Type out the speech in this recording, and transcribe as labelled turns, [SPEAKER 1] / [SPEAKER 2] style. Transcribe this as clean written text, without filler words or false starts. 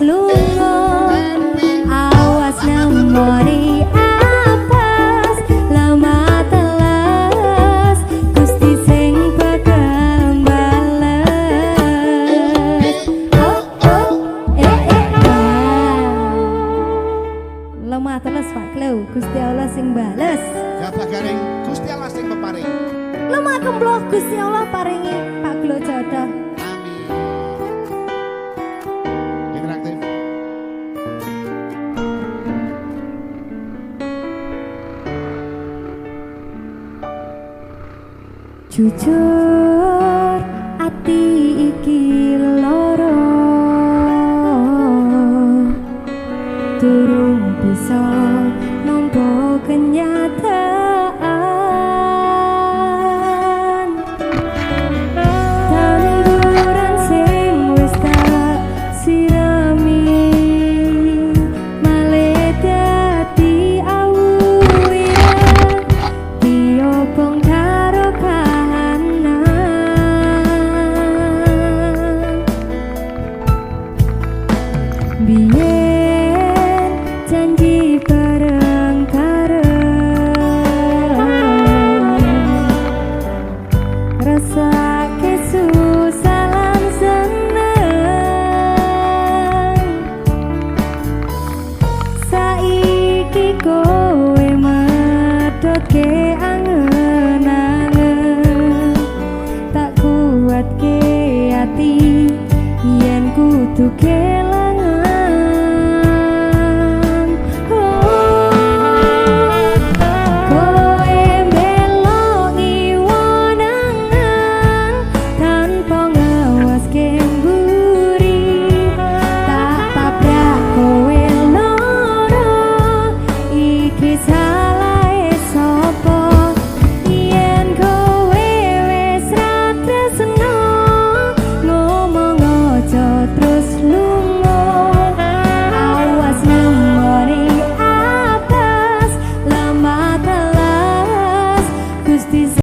[SPEAKER 1] lunga awas nemoni apes lemah teles Gusti sing bakal bales lemah teles Pak Klo Gusti Allah sing bales
[SPEAKER 2] gabah garing Gusti Allah sing peparing
[SPEAKER 1] lemah kemblok Gusti Allah paringi Pak Klo jodoh. Jujur ati iki loro durung bisa nampa kenyataan tanduran sing wis tak sirami malah dadi awiran diobong karo biyen janji bareng-bareng rasa kesusah lan seneng saiki kowe medhotke angen-angen tak kuatke ati yen kudu